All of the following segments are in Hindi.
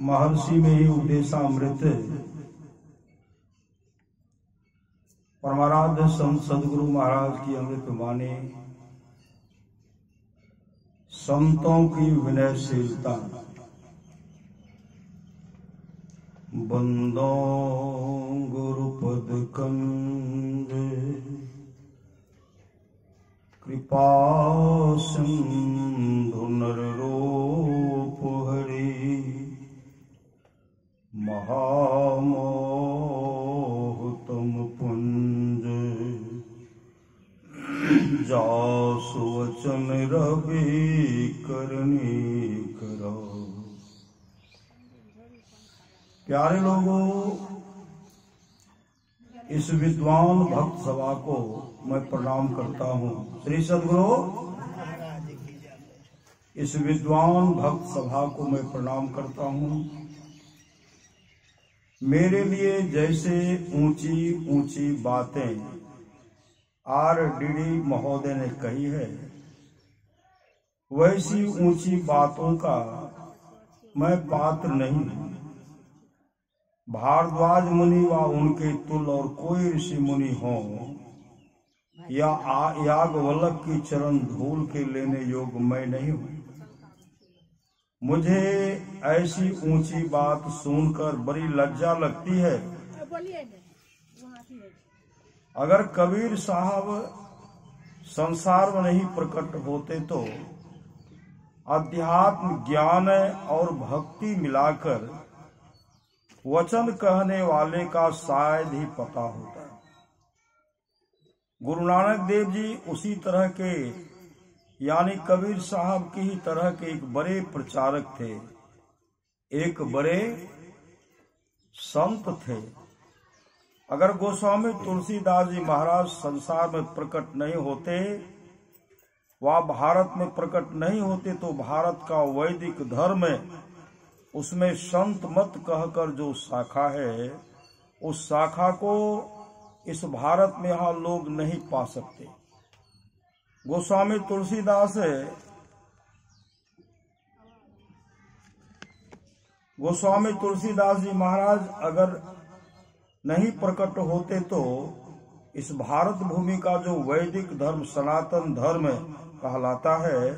महर्षि में ही उपदेशामृत परमाराध्य संत सदगुरु महाराज की अमृत वाणी, संतों की विनयशीलता, बंदों गुरुपद कंद कृपा सिंधु नर रूप हरि महामोहतम पुंज जासु वचन रवि करनी करो। प्यारे लोगों, इस विद्वान भक्त सभा को मैं प्रणाम करता हूँ। श्री सद्गुरु, इस विद्वान भक्त सभा को मैं प्रणाम करता हूँ। मेरे लिए जैसे ऊंची ऊंची बातें RDD महोदय ने कही है, वैसी ऊंची बातों का मैं पात्र नहीं हूँ। भारद्वाज मुनि व उनके तुल और कोई ऋषि मुनि हो या याज्ञवल्क्य की चरण धूल के लेने योग्य मैं नहीं हूँ। मुझे ऐसी ऊंची बात सुनकर बड़ी लज्जा लगती है। अगर कबीर साहब संसार में नहीं प्रकट होते तो अध्यात्म, ज्ञान और भक्ति मिलाकर वचन कहने वाले का शायद ही पता होता। गुरु नानक देव जी उसी तरह के, यानी कबीर साहब की ही तरह के एक बड़े प्रचारक थे, एक बड़े संत थे। अगर गोस्वामी तुलसीदास जी महाराज संसार में प्रकट नहीं होते, वह भारत में प्रकट नहीं होते, तो भारत का वैदिक धर्म, उसमें संत मत कहकर जो शाखा है, उस शाखा को इस भारत में यहाँ लोग नहीं पा सकते। गोस्वामी तुलसीदास जी महाराज अगर नहीं प्रकट होते तो इस भारत भूमि का जो वैदिक धर्म, सनातन धर्म कहलाता है,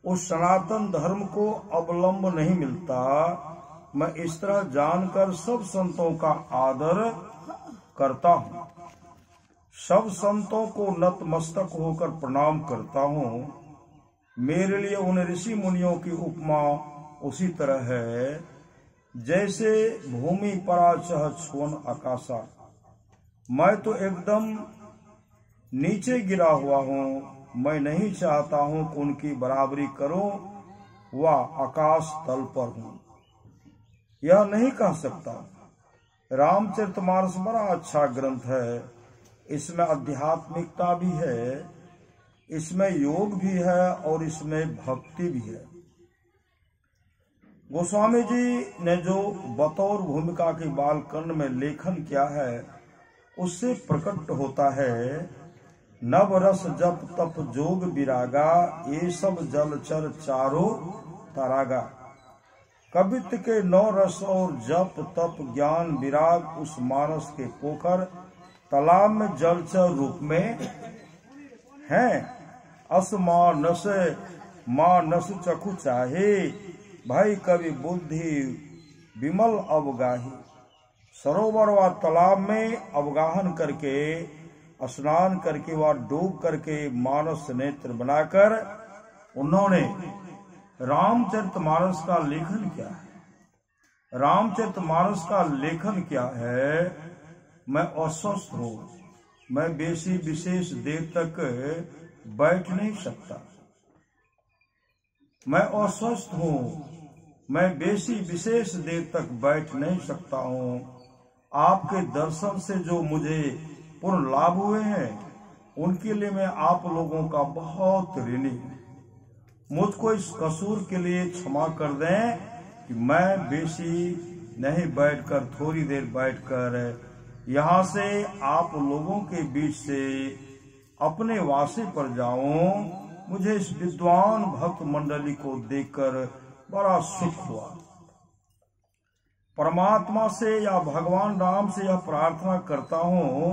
उस सनातन धर्म को अवलंब नहीं मिलता। मैं इस तरह जानकर सब संतों का आदर करता हूँ, सब संतों को नतमस्तक होकर प्रणाम करता हूँ। मेरे लिए उन ऋषि मुनियों की उपमा उसी तरह है जैसे भूमि परा चह छुवन आकाशा। मैं तो एकदम नीचे गिरा हुआ हूँ, मैं नहीं चाहता हूँ कि उनकी बराबरी करूं व आकाश तल पर हूँ, यह नहीं कह सकता। रामचरितमानस बड़ा अच्छा ग्रंथ है, इसमें आध्यात्मिकता भी है, इसमें योग भी है और इसमें भक्ति भी है। गोस्वामी जी ने जो बतौर भूमिका के बालकंड में लेखन किया है, उससे प्रकट होता है नव रस जप तप जोग विरागा, ये सब जलचर चारो तरागा। कवित्व के 9 रस और जप तप ज्ञान विराग उस मानस के पोखर तालाब में जलचर रूप में हैं। मानस चखु चाहे, भाई कवि बुद्धि विमल अवगाही। सरोवर व तालाब में अवगाहन करके, स्नान करके व डूब करके मानस नेत्र बनाकर उन्होंने रामचरितमानस का लेखन किया है। रामचरितमानस का लेखन क्या है? मैं अस्वस्थ हूँ, मैं बेसी विशेष देर तक बैठ नहीं सकता। मैं अस्वस्थ हूँ, मैं बेसी विशेष देर तक बैठ नहीं सकता हूँ। आपके दर्शन से जो मुझे पूर्ण लाभ हुए हैं, उनके लिए मैं आप लोगों का बहुत ऋणी हूँ। मुझको इस कसूर के लिए क्षमा कर दें कि मैं बेसी नहीं बैठकर, थोड़ी देर बैठकर यहाँ से आप लोगों के बीच से अपने वासे पर जाऊं। मुझे इस विद्वान भक्त मंडली को देखकर बड़ा सुख हुआ। परमात्मा से या भगवान राम से यह प्रार्थना करता हूँ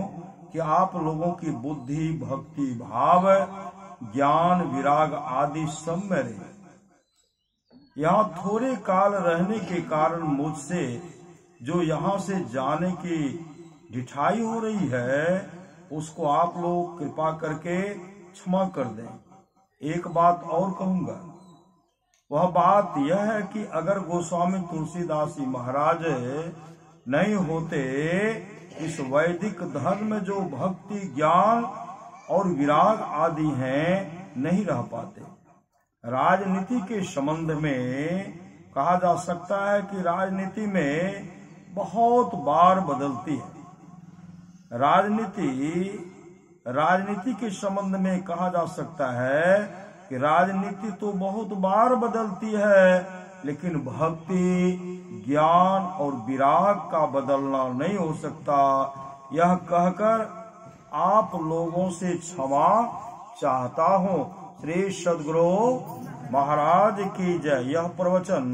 कि आप लोगों की बुद्धि, भक्ति, भाव, ज्ञान, विराग आदि सब में रहे। यहाँ थोड़े काल रहने के कारण मुझसे जो यहाँ से जाने की ढिठाई हो रही है, उसको आप लोग कृपा करके क्षमा कर दें। एक बात और कहूंगा, वह बात यह है कि अगर गोस्वामी तुलसीदास जी महाराज नहीं होते, इस वैदिक धर्म में जो भक्ति, ज्ञान और विराग आदि हैं, नहीं रह पाते। राजनीति के संबंध में कहा जा सकता है कि राजनीति में बहुत बार बदलती है। राजनीति के संबंध में कहा जा सकता है कि राजनीति तो बहुत बार बदलती है, लेकिन भक्ति, ज्ञान और विराग का बदलना नहीं हो सकता। यह कहकर आप लोगों से क्षमा चाहता हूँ। श्री सद्गुरु महाराज की जय। यह प्रवचन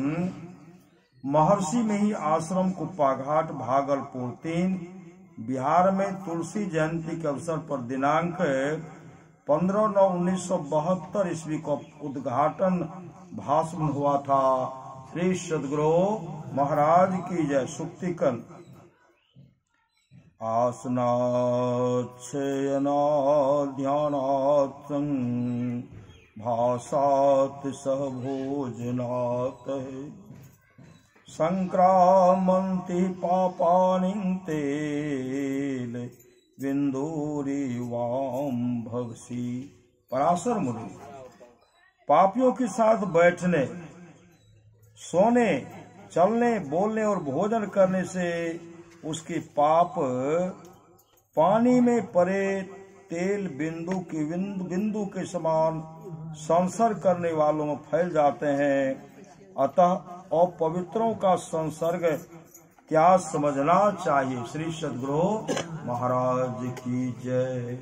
महर्षि में ही आश्रम कुप्पाघाट, भागलपुर 3 बिहार में तुलसी जयंती के अवसर पर दिनांक 15/9/1972 ईस्वी को उद्घाटन भाषण हुआ था। श्री सद्गुरु महाराज की जय। सुक्तिकन आसनात् शयनात् ध्यानात् भासात् सह भोजनात् संक्रामन्ति पापानि तेल बिंदुरी वाम भगसी। पराशर मुनि, पापियों के साथ बैठने, सोने, चलने, बोलने और भोजन करने से उसके पाप पानी में पड़े तेल बिंदु के समान संसर्ग करने वालों में फैल जाते हैं। अतः अपवित्रों का संसर्ग क्या समझना चाहिए। श्री सद्गुरु महाराज की जय।